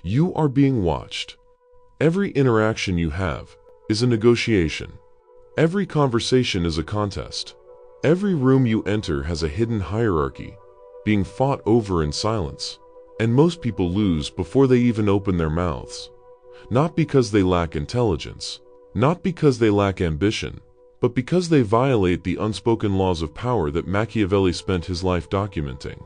You are being watched. Every interaction you have is a negotiation. Every conversation is a contest. Every room you enter has a hidden hierarchy, being fought over in silence. And most people lose before they even open their mouths. Not because they lack intelligence, not because they lack ambition, but because they violate the unspoken laws of power that Machiavelli spent his life documenting.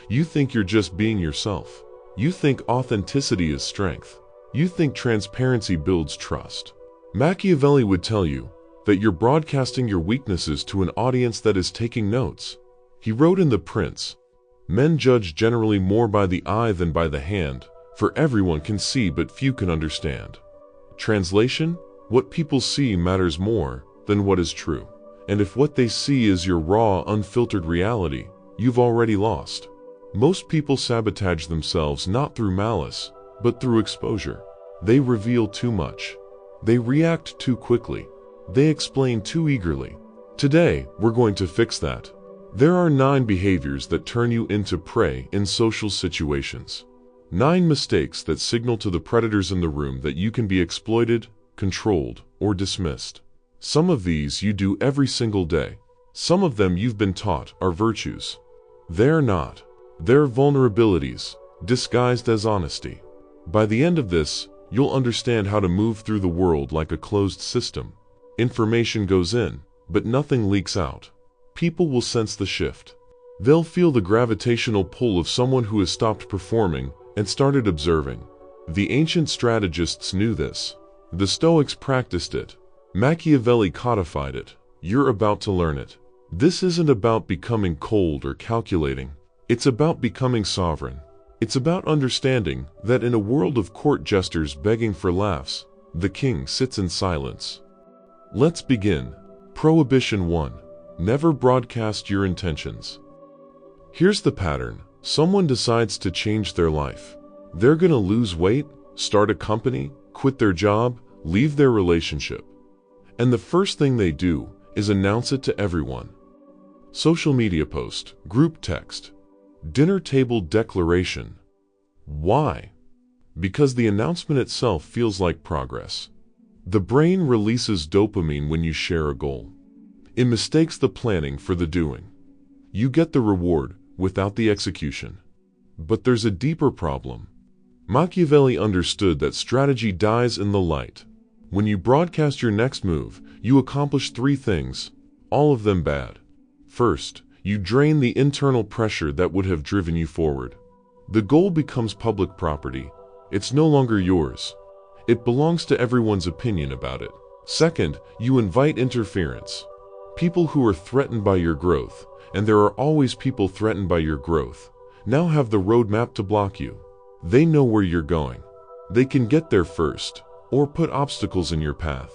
You think you're just being yourself. You think authenticity is strength. You think transparency builds trust. Machiavelli would tell you that you're broadcasting your weaknesses to an audience that is taking notes. He wrote in The Prince, "Men judge generally more by the eye than by the hand, for everyone can see but few can understand." Translation: what people see matters more than what is true. And if what they see is your raw, unfiltered reality, you've already lost. Most people sabotage themselves not through malice, but through exposure. They reveal too much. They react too quickly. They explain too eagerly. Today, we're going to fix that. There are 9 behaviors that turn you into prey in social situations. 9 mistakes that signal to the predators in the room that you can be exploited, controlled, or dismissed. Some of these you do every single day. Some of them you've been taught are virtues. They're not. They're vulnerabilities, disguised as honesty. By the end of this, you'll understand how to move through the world like a closed system. Information goes in, but nothing leaks out. People will sense the shift. They'll feel the gravitational pull of someone who has stopped performing and started observing. The ancient strategists knew this. The Stoics practiced it. Machiavelli codified it. You're about to learn it. This isn't about becoming cold or calculating. It's about becoming sovereign. It's about understanding that in a world of court jesters begging for laughs, the king sits in silence. Let's begin. Prohibition 1. Never broadcast your intentions. Here's the pattern. Someone decides to change their life. They're gonna lose weight, start a company, quit their job, leave their relationship. And the first thing they do is announce it to everyone. Social media post, group text, dinner table declaration. Why? Because the announcement itself feels like progress. The brain releases dopamine when you share a goal. It mistakes the planning for the doing. You get the reward without the execution. But there's a deeper problem. Machiavelli understood that strategy dies in the light. When you broadcast your next move, you accomplish 3 things, all of them bad. First, you drain the internal pressure that would have driven you forward. The goal becomes public property. It's no longer yours. It belongs to everyone's opinion about it. Second, you invite interference. People who are threatened by your growth, and there are always people threatened by your growth, now have the roadmap to block you. They know where you're going. They can get there first, or put obstacles in your path.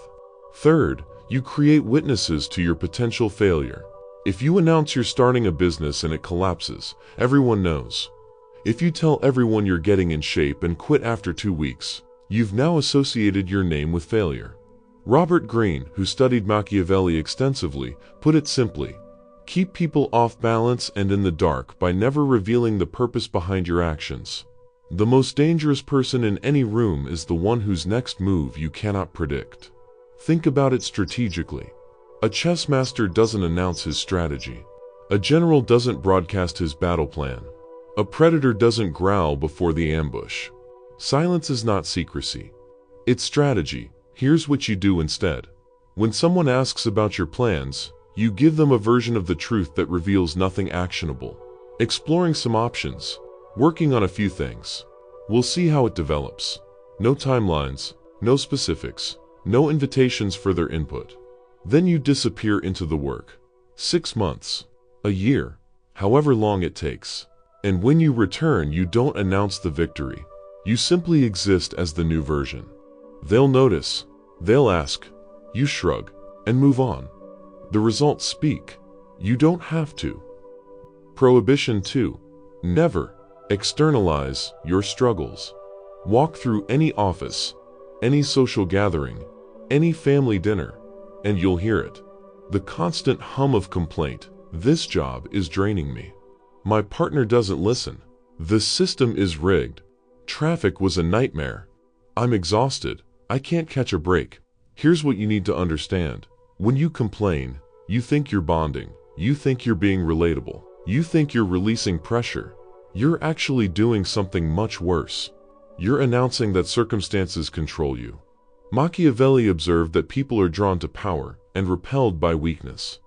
Third, you create witnesses to your potential failure. If you announce you're starting a business and it collapses, everyone knows. If you tell everyone you're getting in shape and quit after 2 weeks, you've now associated your name with failure. Robert Greene, who studied Machiavelli extensively, put it simply: keep people off balance and in the dark by never revealing the purpose behind your actions. The most dangerous person in any room is the one whose next move you cannot predict. Think about it strategically. A chess master doesn't announce his strategy. A general doesn't broadcast his battle plan. A predator doesn't growl before the ambush. Silence is not secrecy. It's strategy. Here's what you do instead. When someone asks about your plans, you give them a version of the truth that reveals nothing actionable. Exploring some options. Working on a few things. We'll see how it develops. No timelines, no specifics, no invitations for their input. Then you disappear into the work. 6 months, a year, however long it takes. And when you return, you don't announce the victory. You simply exist as the new version. They'll notice, they'll ask, you shrug, and move on. The results speak. You don't have to. Prohibition 2. Never externalize your struggles. Walk through any office, any social gathering, any family dinner, and you'll hear it. The constant hum of complaint. This job is draining me. My partner doesn't listen. The system is rigged. Traffic was a nightmare. I'm exhausted. I can't catch a break. Here's what you need to understand. When you complain, you think you're bonding. You think you're being relatable. You think you're releasing pressure. You're actually doing something much worse. You're announcing that circumstances control you. Machiavelli observed that people are drawn to power and repelled by weakness.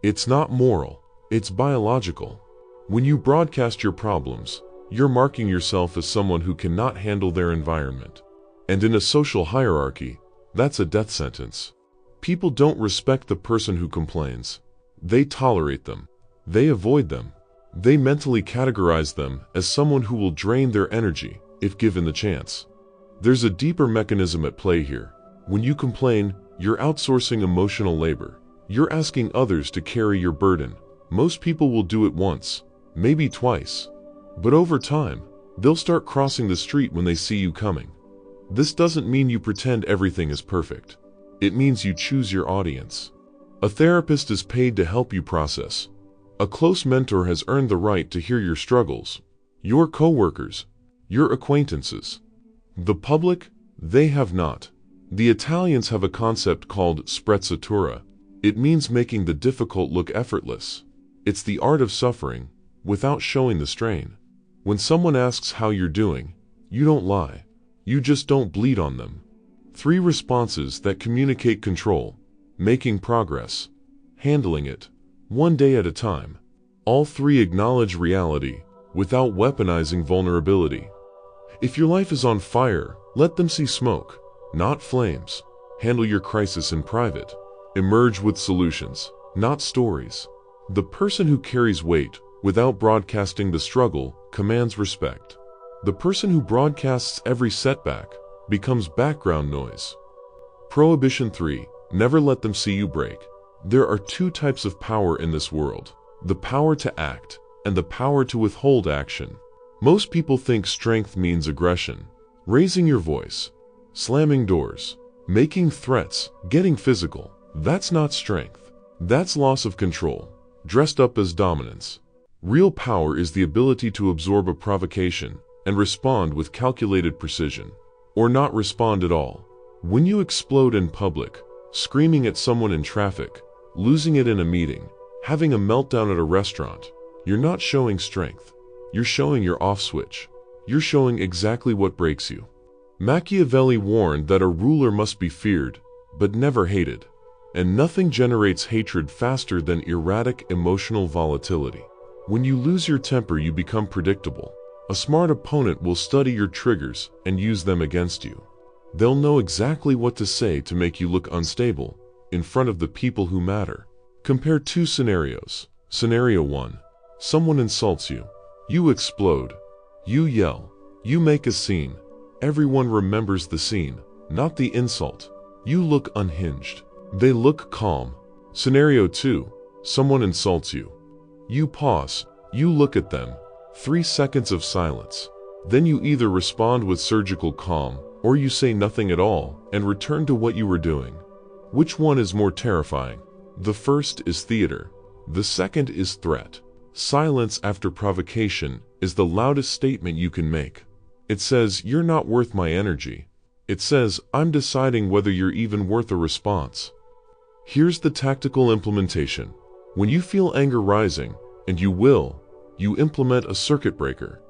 It's not moral, it's biological. When you broadcast your problems, you're marking yourself as someone who cannot handle their environment. And in a social hierarchy, that's a death sentence. People don't respect the person who complains. They tolerate them. They avoid them. They mentally categorize them as someone who will drain their energy if given the chance. There's a deeper mechanism at play here. When you complain, you're outsourcing emotional labor. You're asking others to carry your burden. Most people will do it once, maybe twice. But over time, they'll start crossing the street when they see you coming. This doesn't mean you pretend everything is perfect. It means you choose your audience. A therapist is paid to help you process. A close mentor has earned the right to hear your struggles. Your coworkers, your acquaintances. The public, they have not. The Italians have a concept called sprezzatura. It means making the difficult look effortless. It's the art of suffering without showing the strain. When someone asks how you're doing, you don't lie. You just don't bleed on them. 3 responses that communicate control, making progress, handling it, one day at a time. All 3 acknowledge reality without weaponizing vulnerability. If your life is on fire, let them see smoke, not flames. Handle your crisis in private. Emerge with solutions, not stories. The person who carries weight without broadcasting the struggle commands respect. The person who broadcasts every setback becomes background noise. Prohibition 3. Never let them see you break. There are 2 types of power in this world: the power to act and the power to withhold action. Most people think strength means aggression, raising your voice, slamming doors, making threats, getting physical. That's not strength. That's loss of control, dressed up as dominance. Real power is the ability to absorb a provocation and respond with calculated precision, or not respond at all. When you explode in public, screaming at someone in traffic, losing it in a meeting, having a meltdown at a restaurant, you're not showing strength. You're showing your off switch. You're showing exactly what breaks you. Machiavelli warned that a ruler must be feared, but never hated. And nothing generates hatred faster than erratic emotional volatility. When you lose your temper, you become predictable. A smart opponent will study your triggers and use them against you. They'll know exactly what to say to make you look unstable in front of the people who matter. Compare 2 scenarios. Scenario 1. Someone insults you. You explode. You yell. You make a scene. Everyone remembers the scene, not the insult. You look unhinged. They look calm. Scenario 2. Someone insults you. You pause. You look at them. 3 seconds of silence. Then you either respond with surgical calm, or you say nothing at all and return to what you were doing. Which one is more terrifying? The first is theater. The second is threat. Silence after provocation is the loudest statement you can make. It says, "You're not worth my energy." It says, "I'm deciding whether you're even worth a response." Here's the tactical implementation. When you feel anger rising, and you will, you implement a circuit breaker.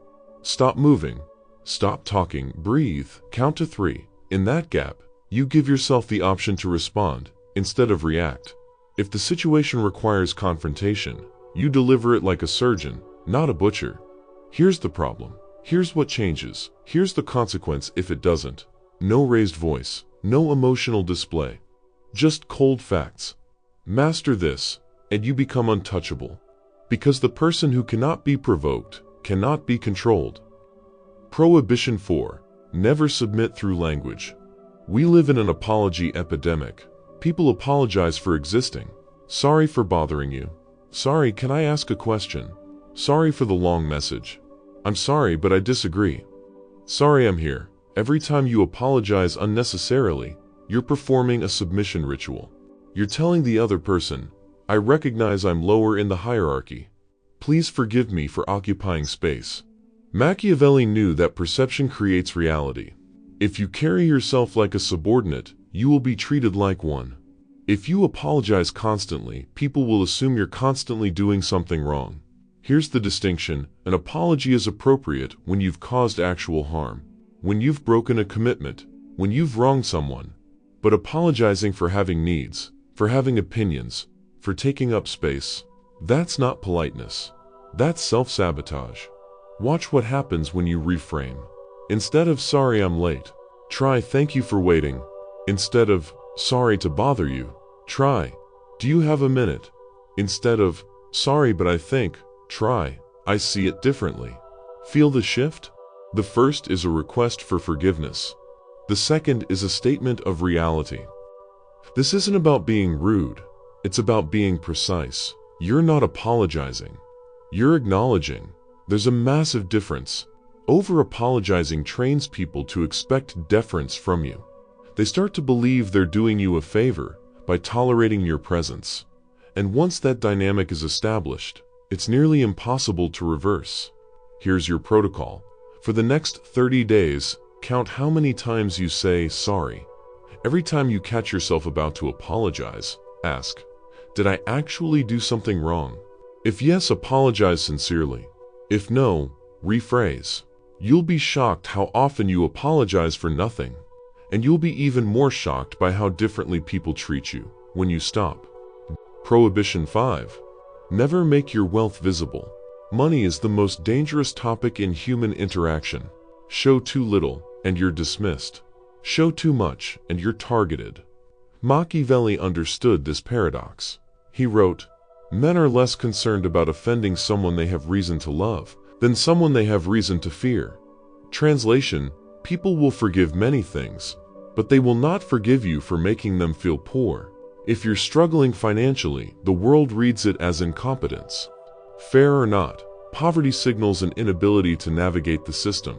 Stop moving. Stop talking. Breathe. Count to 3. In that gap, you give yourself the option to respond instead of react. If the situation requires confrontation, you deliver it like a surgeon, not a butcher. Here's the problem. Here's what changes. Here's the consequence if it doesn't. No raised voice. No emotional display. Just cold facts. Master this, and you become untouchable. Because the person who cannot be provoked cannot be controlled. Prohibition 4. Never submit through language. We live in an apology epidemic. People apologize for existing. Sorry for bothering you. Sorry, can I ask a question? Sorry for the long message. I'm sorry, but I disagree. Sorry, I'm here. Every time you apologize unnecessarily, you're performing a submission ritual. You're telling the other person, "I recognize I'm lower in the hierarchy. Please forgive me for occupying space." Machiavelli knew that perception creates reality. If you carry yourself like a subordinate, you will be treated like one. If you apologize constantly, people will assume you're constantly doing something wrong. Here's the distinction: an apology is appropriate when you've caused actual harm, when you've broken a commitment, when you've wronged someone. But apologizing for having needs, for having opinions, for taking up space, that's not politeness. That's self-sabotage. Watch what happens when you reframe. Instead of "sorry I'm late," try "thank you for waiting." Instead of "sorry to bother you," try "do you have a minute?" Instead of "sorry but I think," try "I see it differently." Feel the shift? The first is a request for forgiveness. The second is a statement of reality. This isn't about being rude. It's about being precise. You're not apologizing. You're acknowledging. There's a massive difference. Over-apologizing trains people to expect deference from you. They start to believe they're doing you a favor by tolerating your presence. And once that dynamic is established, it's nearly impossible to reverse. Here's your protocol. For the next 30 days, count how many times you say sorry. Every time you catch yourself about to apologize, ask, did I actually do something wrong? If yes, apologize sincerely. If no, rephrase. You'll be shocked how often you apologize for nothing. And you'll be even more shocked by how differently people treat you when you stop. Prohibition 5. Never make your wealth visible. Money is the most dangerous topic in human interaction. Show too little, and you're dismissed. Show too much, and you're targeted. Machiavelli understood this paradox. He wrote, "Men are less concerned about offending someone they have reason to love than someone they have reason to fear." Translation: people will forgive many things, but they will not forgive you for making them feel poor. If you're struggling financially, the world reads it as incompetence. Fair or not, poverty signals an inability to navigate the system.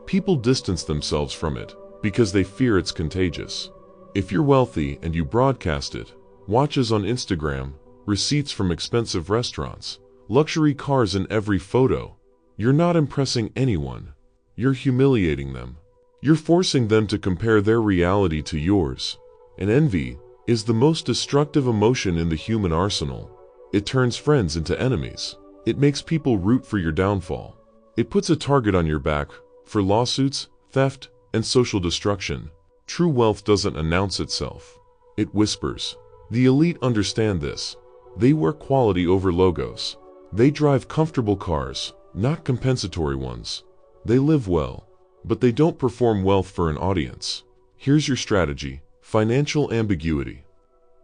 People distance themselves from it because they fear it's contagious. If you're wealthy and you broadcast it, watches on Instagram, receipts from expensive restaurants, luxury cars in every photo, you're not impressing anyone. You're humiliating them. You're forcing them to compare their reality to yours. And envy is the most destructive emotion in the human arsenal. It turns friends into enemies. It makes people root for your downfall. It puts a target on your back for lawsuits, theft, and social destruction. True wealth doesn't announce itself. It whispers. The elite understand this. They wear quality over logos. They drive comfortable cars, not compensatory ones. They live well, but they don't perform wealth for an audience. Here's your strategy: financial ambiguity.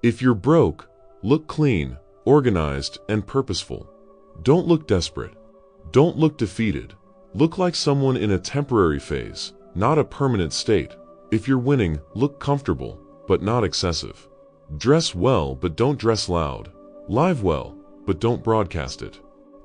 If you're broke, look clean, organized, and purposeful. Don't look desperate. Don't look defeated. Look like someone in a temporary phase, not a permanent state. If you're winning, look comfortable, but not excessive. Dress well, but don't dress loud. Live well, but don't broadcast it.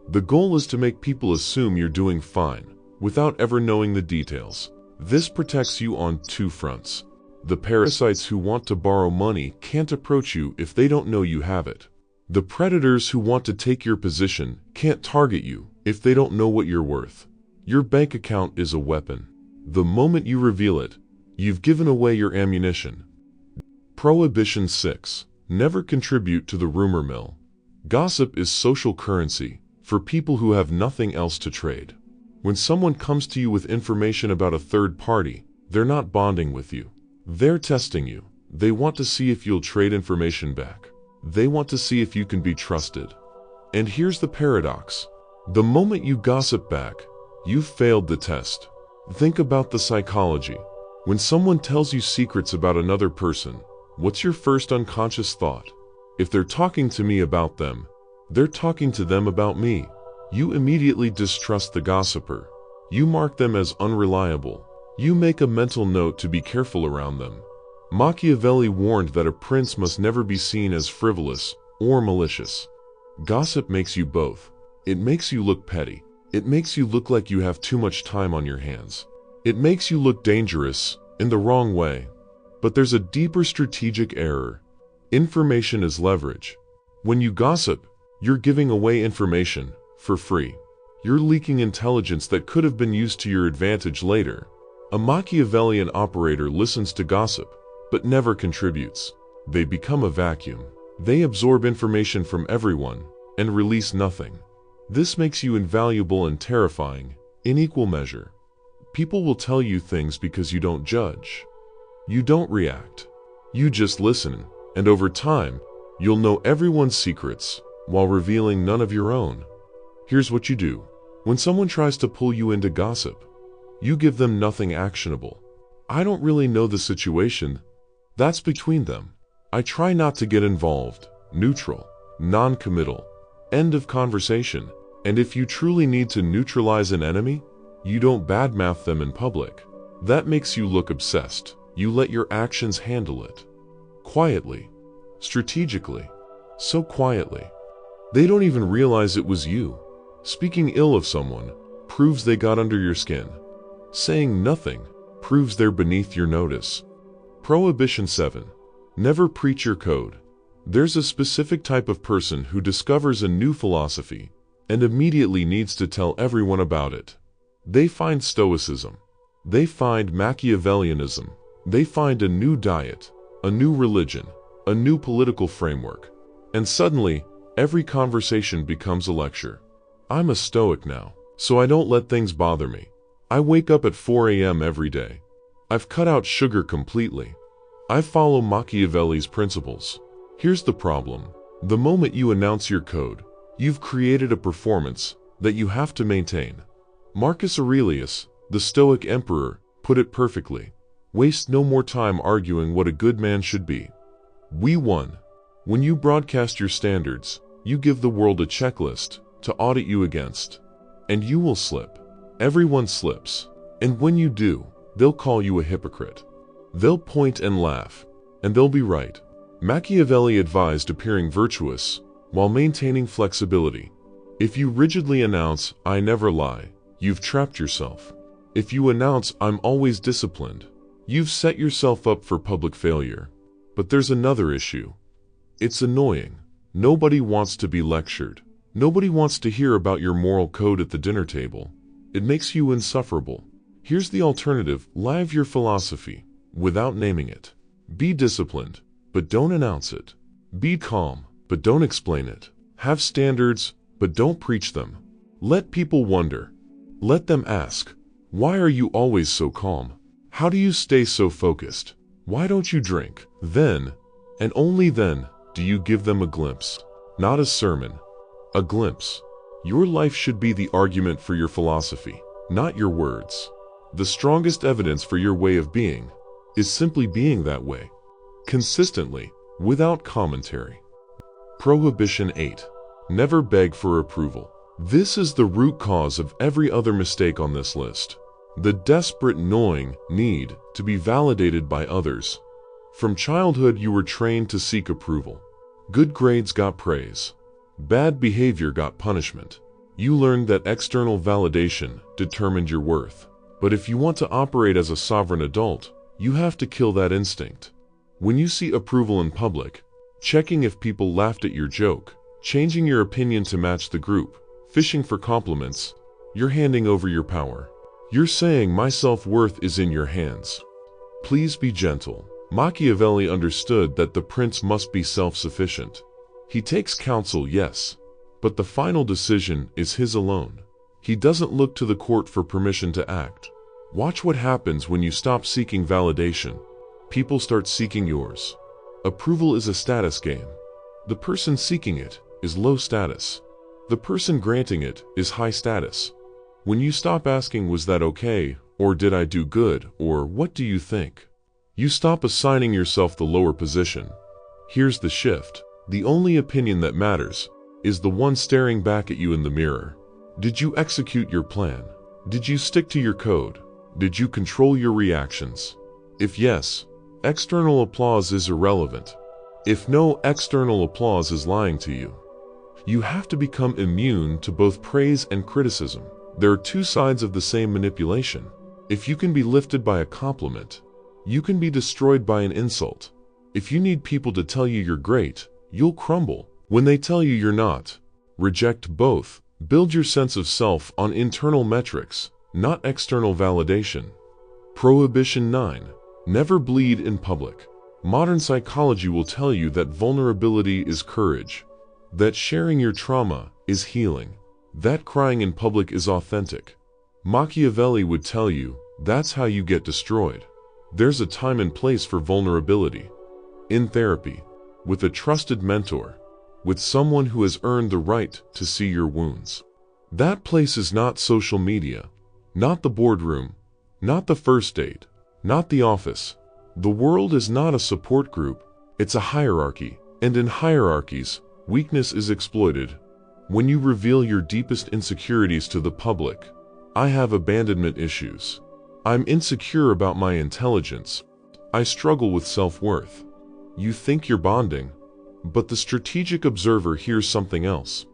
The goal is to make people assume you're doing fine, without ever knowing the details. This protects you on two fronts. The parasites who want to borrow money can't approach you if they don't know you have it. The predators who want to take your position can't target you if they don't know what you're worth. Your bank account is a weapon. The moment you reveal it, you've given away your ammunition. Prohibition 6. Never contribute to the rumor mill. Gossip is social currency for people who have nothing else to trade. When someone comes to you with information about a third party, they're not bonding with you. They're testing you. They want to see if you'll trade information back. They want to see if you can be trusted. And here's the paradox. The moment you gossip back, you've failed the test. Think about the psychology. When someone tells you secrets about another person, what's your first unconscious thought? If they're talking to me about them, they're talking to them about me. You immediately distrust the gossiper. You mark them as unreliable. You make a mental note to be careful around them. Machiavelli warned that a prince must never be seen as frivolous or malicious. Gossip makes you both. It makes you look petty. It makes you look like you have too much time on your hands. It makes you look dangerous in the wrong way. But there's a deeper strategic error. Information is leverage. When you gossip, you're giving away information for free. You're leaking intelligence that could have been used to your advantage later. A Machiavellian operator listens to gossip, but never contributes. They become a vacuum. They absorb information from everyone and release nothing. This makes you invaluable and terrifying, in equal measure. People will tell you things because you don't judge. You don't react. You just listen, and over time, you'll know everyone's secrets while revealing none of your own. Here's what you do. When someone tries to pull you into gossip, you give them nothing actionable. I don't really know the situation. That's between them. I try not to get involved. Neutral. Non-committal. End of conversation. And if you truly need to neutralize an enemy, you don't badmouth them in public. That makes you look obsessed. You let your actions handle it. Quietly. Strategically. So quietly. They don't even realize it was you. Speaking ill of someone proves they got under your skin. Saying nothing proves they're beneath your notice. Prohibition 7. Never preach your code. There's a specific type of person who discovers a new philosophy and immediately needs to tell everyone about it. They find Stoicism. They find Machiavellianism. They find a new diet, a new religion, a new political framework. And suddenly, every conversation becomes a lecture. I'm a Stoic now, so I don't let things bother me. I wake up at 4 a.m. every day. I've cut out sugar completely. I follow Machiavelli's principles. Here's the problem. The moment you announce your code, you've created a performance that you have to maintain. Marcus Aurelius, the Stoic emperor, put it perfectly. Waste no more time arguing what a good man should be. We won. When you broadcast your standards, you give the world a checklist to audit you against. And you will slip. Everyone slips. And when you do, they'll call you a hypocrite. They'll point and laugh. And they'll be right. Machiavelli advised appearing virtuous while maintaining flexibility. If you rigidly announce, "I never lie," you've trapped yourself. If you announce, "I'm always disciplined," you've set yourself up for public failure. But there's another issue. It's annoying. Nobody wants to be lectured. Nobody wants to hear about your moral code at the dinner table. It makes you insufferable. Here's the alternative. Live your philosophy without naming it. Be disciplined, but don't announce it. Be calm, but don't explain it. Have standards, but don't preach them. Let people wonder. Let them ask, "Why are you always so calm? How do you stay so focused? Why don't you drink?" Then, and only then, do you give them a glimpse. Not a sermon. A glimpse. Your life should be the argument for your philosophy, not your words. The strongest evidence for your way of being is simply being that way. Consistently, without commentary. Prohibition 8. Never beg for approval. This is the root cause of every other mistake on this list. The desperate, gnawing need to be validated by others. From childhood you were trained to seek approval. Good grades got praise. Bad behavior got punishment. You learned that external validation determined your worth. But if you want to operate as a sovereign adult, you have to kill that instinct. When you see approval in public, checking if people laughed at your joke, changing your opinion to match the group, fishing for compliments, you're handing over your power. You're saying, "My self-worth is in your hands. Please be gentle." Machiavelli understood that the prince must be self-sufficient. He takes counsel, yes, but the final decision is his alone. He doesn't look to the court for permission to act. Watch what happens when you stop seeking validation. People start seeking yours. Approval is a status game. The person seeking it is low status. The person granting it is high status. When you stop asking, "Was that okay?" or "Did I do good?" or "What do you think?" you stop assigning yourself the lower position. Here's the shift. The only opinion that matters is the one staring back at you in the mirror. Did you execute your plan? Did you stick to your code? Did you control your reactions? If yes, external applause is irrelevant. If no, external applause is lying to you. You have to become immune to both praise and criticism. There are two sides of the same manipulation. If you can be lifted by a compliment, you can be destroyed by an insult. If you need people to tell you you're great, you'll crumble. When they tell you you're not, reject both. Build your sense of self on internal metrics, not external validation. Prohibition 9. Never bleed in public. Modern psychology will tell you that vulnerability is courage, that sharing your trauma is healing, that crying in public is authentic. Machiavelli would tell you that's how you get destroyed. There's a time and place for vulnerability. In therapy, with a trusted mentor, with someone who has earned the right to see your wounds. That place is not social media, not the boardroom, not the first date, not the office. The world is not a support group, it's a hierarchy, and in hierarchies, weakness is exploited. When you reveal your deepest insecurities to the public, I have abandonment issues. I'm insecure about my intelligence. I struggle with self-worth. You think you're bonding, but the strategic observer hears something else.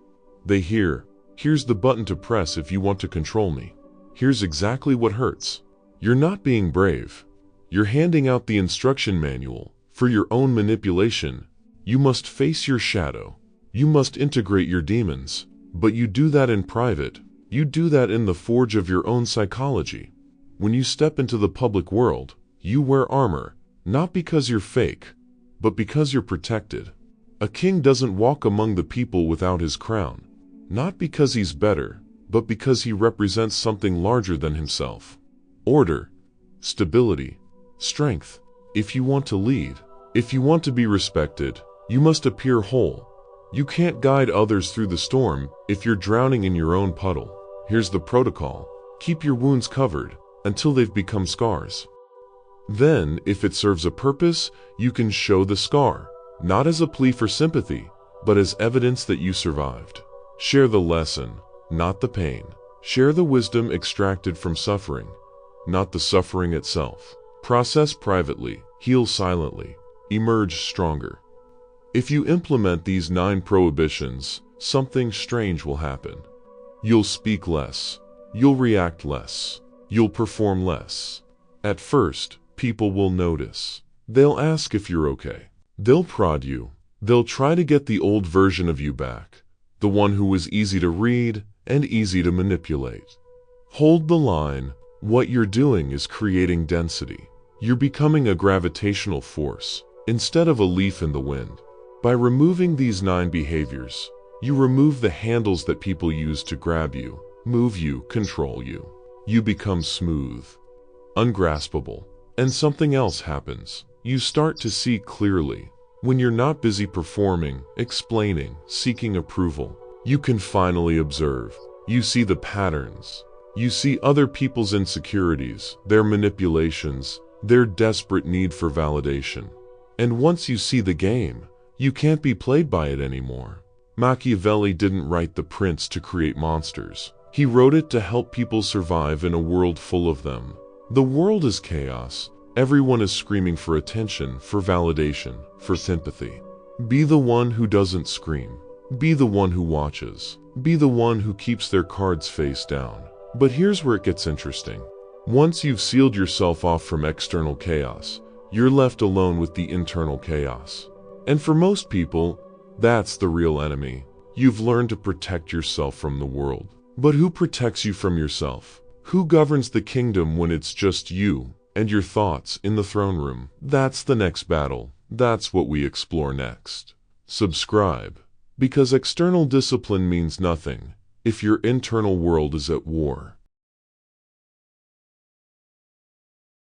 They hear, here's the button to press if you want to control me. Here's exactly what hurts. You're not being brave. You're handing out the instruction manual. For your own manipulation, you must face your shadow. You must integrate your demons. But you do that in private. You do that in the forge of your own psychology. When you step into the public world, you wear armor, not because you're fake, but because you're protected. A king doesn't walk among the people without his crown, not because he's better, but because he represents something larger than himself. Order, stability, strength. If you want to lead, if you want to be respected, you must appear whole. You can't guide others through the storm if you're drowning in your own puddle. Here's the protocol. Keep your wounds covered until they've become scars. Then, if it serves a purpose, you can show the scar, not as a plea for sympathy, but as evidence that you survived. Share the lesson, not the pain. Share the wisdom extracted from suffering, not the suffering itself. Process privately, heal silently, emerge stronger. If you implement these 9 prohibitions, something strange will happen. You'll speak less. You'll react less. You'll perform less. At first, people will notice. They'll ask if you're okay. They'll prod you. They'll try to get the old version of you back, the one who was easy to read and easy to manipulate. Hold the line. What you're doing is creating density. You're becoming a gravitational force instead of a leaf in the wind. By removing these 9 behaviors, you remove the handles that people use to grab you, move you, control you. You become smooth, ungraspable, and something else happens. You start to see clearly. When you're not busy performing, explaining, seeking approval, you can finally observe. You see the patterns. You see other people's insecurities, their manipulations, their desperate need for validation. And once you see the game, you can't be played by it anymore. Machiavelli didn't write The Prince to create monsters. He wrote it to help people survive in a world full of them. The world is chaos. Everyone is screaming for attention, for validation, for sympathy. Be the one who doesn't scream. Be the one who watches. Be the one who keeps their cards face down. But here's where it gets interesting. Once you've sealed yourself off from external chaos, you're left alone with the internal chaos. And for most people, that's the real enemy. You've learned to protect yourself from the world. But who protects you from yourself? Who governs the kingdom when it's just you and your thoughts in the throne room? That's the next battle. That's what we explore next. Subscribe. Because external discipline means nothing if your internal world is at war.